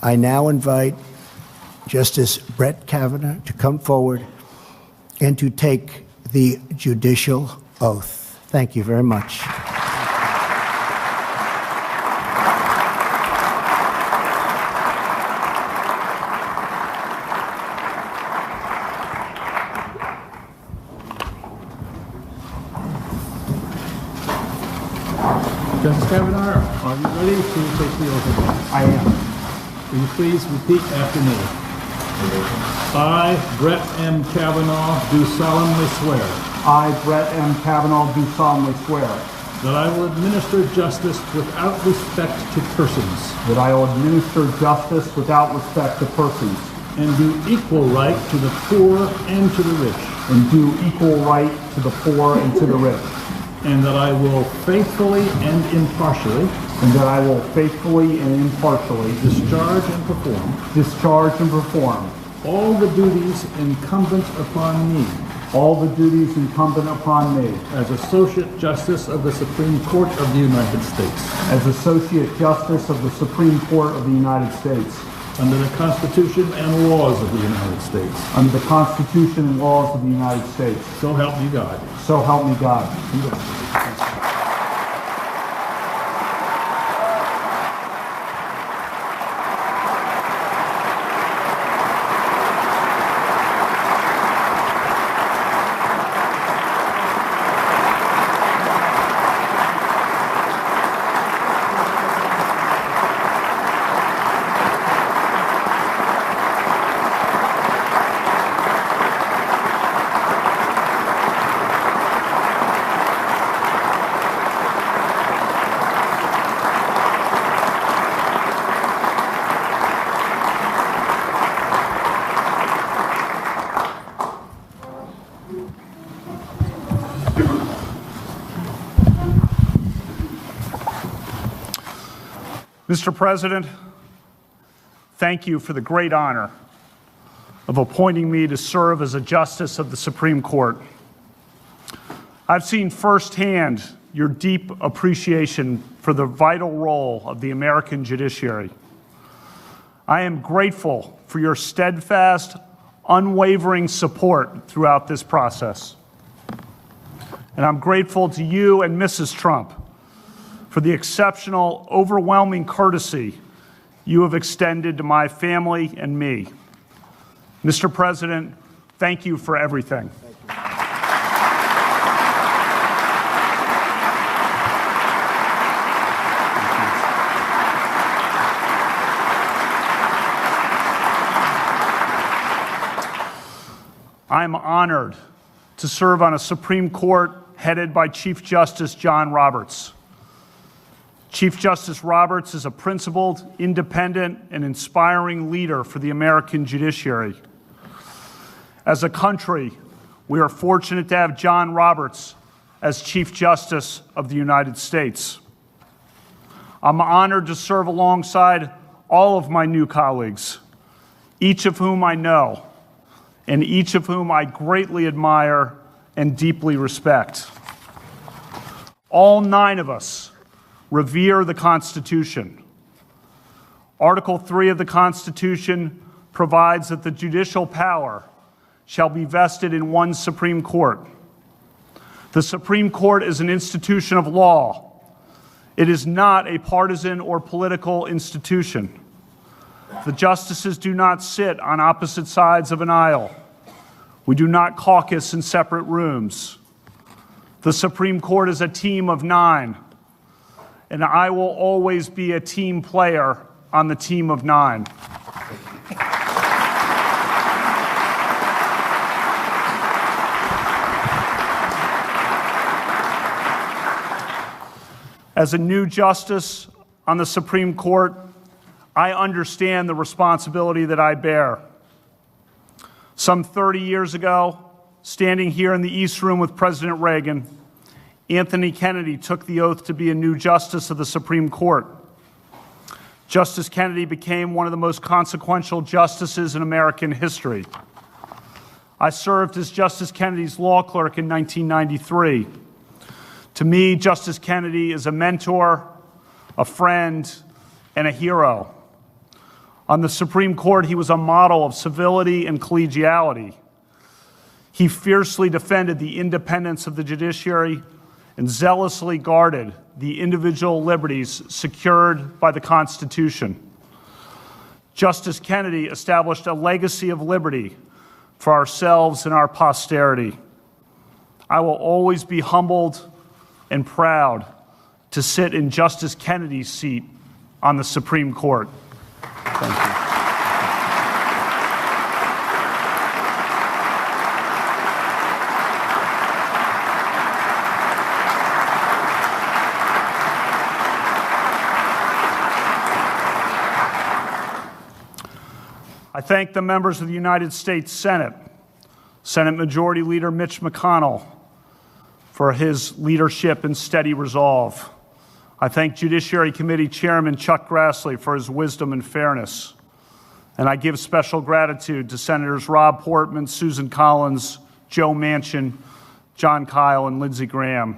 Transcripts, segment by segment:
I now invite Justice Brett Kavanaugh to come forward and to take the judicial oath. Thank you very much. Justice Kavanaugh, are you ready to take the oath of office? I am. Will you please repeat after me? I, Brett M. Kavanaugh, do solemnly swear I, Brett M. Kavanaugh, do solemnly swear that I will administer justice without respect to persons that I will administer justice without respect to persons and do equal right to the poor and to the rich, and do equal right to the poor and to the rich, and that I will faithfully and impartially and that I will faithfully and impartially discharge and perform all the duties incumbent upon me as Associate Justice of the Supreme Court of the United States, as Associate Justice of the Supreme Court of the United States, under the Constitution and laws of the United States. under the Constitution and laws of the United States. So help me God. So help me God. Congratulations. Mr. President, thank you for the great honor of appointing me to serve as a Justice of the Supreme Court. I've seen firsthand your deep appreciation for the vital role of the American judiciary. I am grateful for your steadfast, unwavering support throughout this process. And I'm grateful to you and Mrs. Trump for the exceptional, overwhelming courtesy you have extended to my family and me. Mr. President, thank you for everything. I'm honored to serve on a Supreme Court headed by Chief Justice John Roberts. Chief Justice Roberts is a principled, independent, and inspiring leader for the American judiciary. As a country, we are fortunate to have John Roberts as Chief Justice of the United States. I'm honored to serve alongside all of my new colleagues, each of whom I know, and each of whom I greatly admire and deeply respect. All 9 of us revere the Constitution. Article 3 of the Constitution provides that the judicial power shall be vested in one Supreme Court. The Supreme Court is an institution of law. It is not a partisan or political institution. The justices do not sit on opposite sides of an aisle. We do not caucus in separate rooms. The Supreme Court is a team of 9. And I will always be a team player on the team of 9. As a new justice on the Supreme Court, I understand the responsibility that I bear. Some 30 years ago, standing here in the East Room with President Reagan, Anthony Kennedy took the oath to be a new justice of the Supreme Court. Justice Kennedy became one of the most consequential justices in American history. I served as Justice Kennedy's law clerk in 1993. To me, Justice Kennedy is a mentor, a friend, and a hero. On the Supreme Court, he was a model of civility and collegiality. He fiercely defended the independence of the judiciary and zealously guarded the individual liberties secured by the Constitution. Justice Kennedy established a legacy of liberty for ourselves and our posterity. I will always be humbled and proud to sit in Justice Kennedy's seat on the Supreme Court. Thank you. I thank the members of the United States Senate, Senate Majority Leader Mitch McConnell, for his leadership and steady resolve. I thank Judiciary Committee Chairman Chuck Grassley for his wisdom and fairness. And I give special gratitude to Senators Rob Portman, Susan Collins, Joe Manchin, John Kyle, and Lindsey Graham.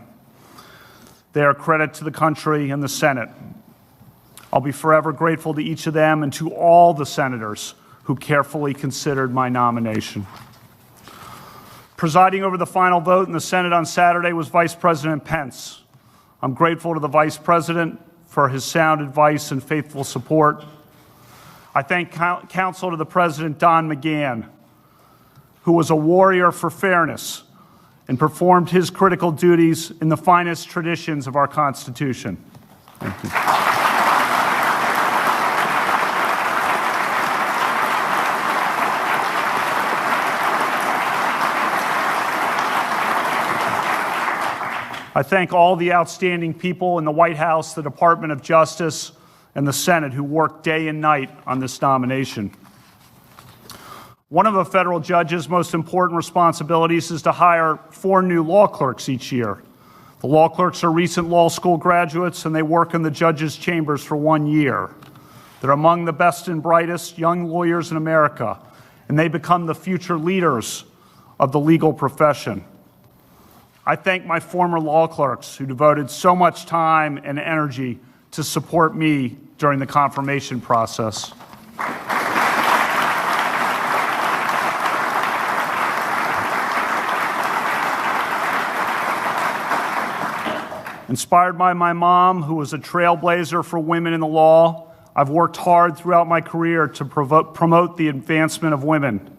They are a credit to the country and the Senate. I'll be forever grateful to each of them and to all the senators who carefully considered my nomination. Presiding over the final vote in the Senate on Saturday was Vice President Pence. I'm grateful to the Vice President for his sound advice and faithful support. I thank counsel to the President, Don McGahn, who was a warrior for fairness and performed his critical duties in the finest traditions of our Constitution. Thank you. I thank all the outstanding people in the White House, the Department of Justice, and the Senate who worked day and night on this nomination. One of a federal judge's most important responsibilities is to hire 4 new law clerks each year. The law clerks are recent law school graduates, and they work in the judge's chambers for 1 year. They're among the best and brightest young lawyers in America, and they become the future leaders of the legal profession. I thank my former law clerks who devoted so much time and energy to support me during the confirmation process. Inspired by my mom, who was a trailblazer for women in the law, I've worked hard throughout my career to promote the advancement of women.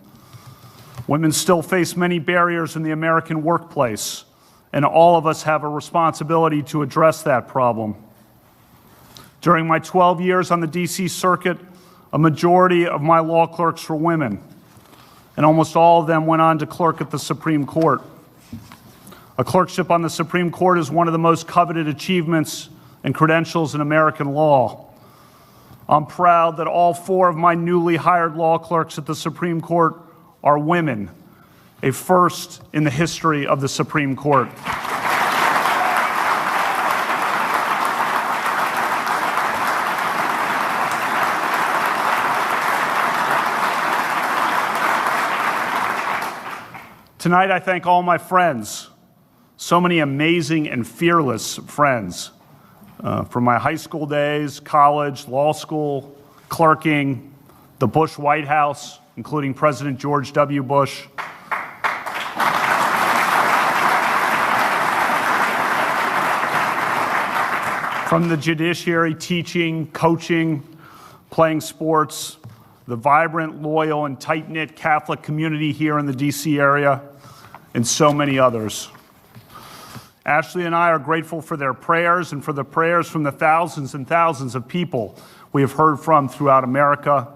Women still face many barriers in the American workplace, and all of us have a responsibility to address that problem. During my 12 years on the D.C. Circuit, a majority of my law clerks were women, and almost all of them went on to clerk at the Supreme Court. A clerkship on the Supreme Court is one of the most coveted achievements and credentials in American law. I'm proud that all 4 of my newly hired law clerks at the Supreme Court are women, a first in the history of the Supreme Court. Tonight, I thank all my friends, so many amazing and fearless friends, from my high school days, college, law school, clerking, the Bush White House, including President George W. Bush. From the judiciary, teaching, coaching, playing sports, the vibrant, loyal, and tight-knit Catholic community here in the D.C. area, and so many others. Ashley and I are grateful for their prayers and for the prayers from the thousands and thousands of people we have heard from throughout America.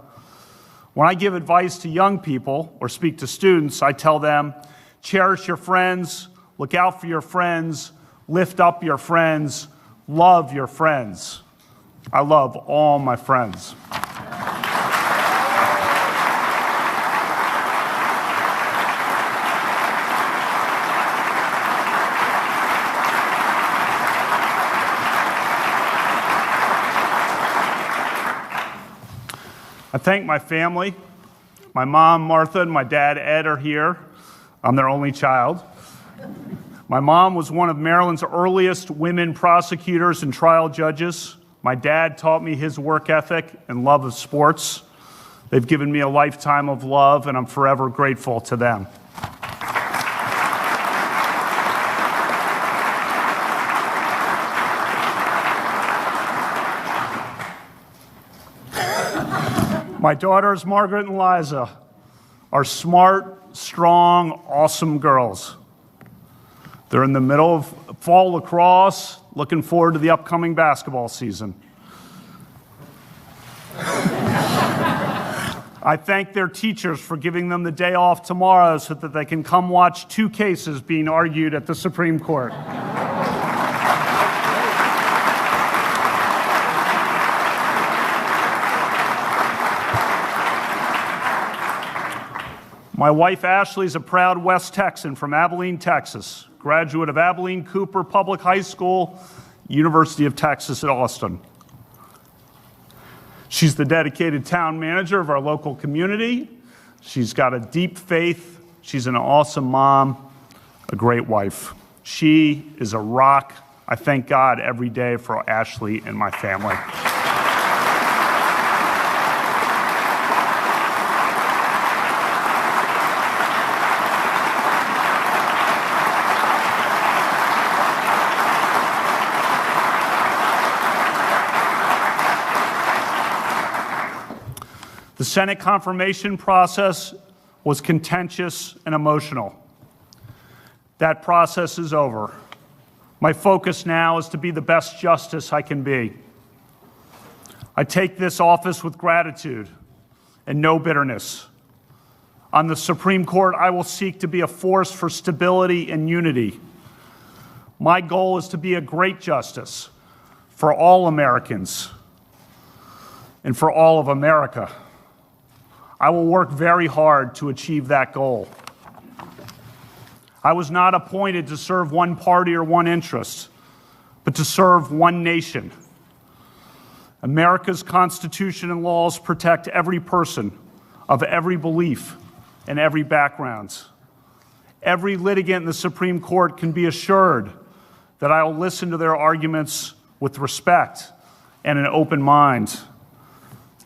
When I give advice to young people or speak to students, I tell them, cherish your friends, look out for your friends, lift up your friends, love your friends. I love all my friends. I thank my family. My mom, Martha, and my dad, Ed, are here. I'm their only child. My mom was one of Maryland's earliest women prosecutors and trial judges. My dad taught me his work ethic and love of sports. They've given me a lifetime of love, and I'm forever grateful to them. My daughters, Margaret and Liza, are smart, strong, awesome girls. They're in the middle of fall lacrosse, looking forward to the upcoming basketball season. I thank their teachers for giving them the day off tomorrow so that they can come watch 2 cases being argued at the Supreme Court. My wife Ashley is a proud West Texan from Abilene, Texas, graduate of Abilene Cooper Public High School, University of Texas at Austin. She's the dedicated town manager of our local community. She's got a deep faith. She's an awesome mom, a great wife. She is a rock. I thank God every day for Ashley and my family. The Senate confirmation process was contentious and emotional. That process is over. My focus now is to be the best justice I can be. I take this office with gratitude and no bitterness. On the Supreme Court, I will seek to be a force for stability and unity. My goal is to be a great justice for all Americans and for all of America. I will work very hard to achieve that goal. I was not appointed to serve one party or one interest, but to serve one nation. America's Constitution and laws protect every person of every belief and every background. Every litigant in the Supreme Court can be assured that I will listen to their arguments with respect and an open mind.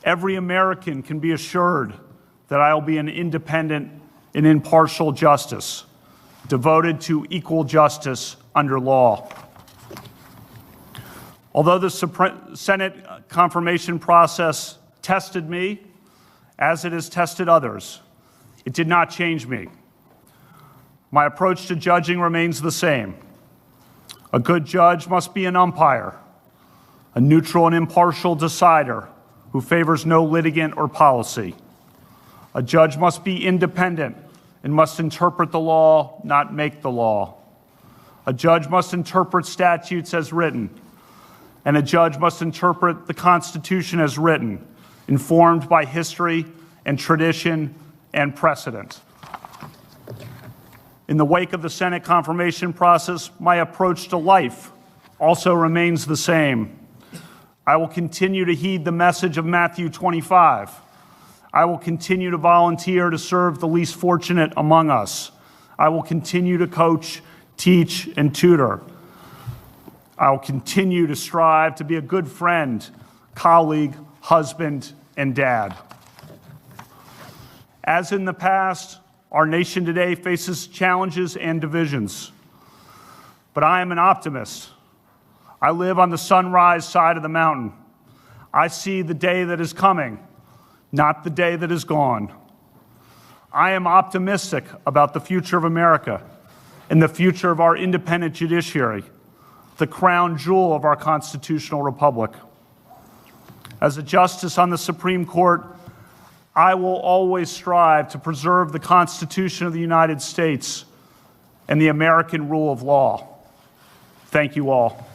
Every American can be assured that I will be an independent and impartial justice, devoted to equal justice under law. Although the Senate confirmation process tested me, as it has tested others, it did not change me. My approach to judging remains the same. A good judge must be an umpire, a neutral and impartial decider who favors no litigant or policy. A judge must be independent and must interpret the law, not make the law. A judge must interpret statutes as written, and a judge must interpret the Constitution as written, informed by history and tradition and precedent. In the wake of the Senate confirmation process, my approach to life also remains the same. I will continue to heed the message of Matthew 25. I will continue to volunteer to serve the least fortunate among us. I will continue to coach, teach, and tutor. I will continue to strive to be a good friend, colleague, husband, and dad. As in the past, our nation today faces challenges and divisions. But I am an optimist. I live on the sunrise side of the mountain. I see the day that is coming, not the day that is gone. I am optimistic about the future of America and the future of our independent judiciary, the crown jewel of our constitutional republic. As a justice on the Supreme Court, I will always strive to preserve the Constitution of the United States and the American rule of law. Thank you all.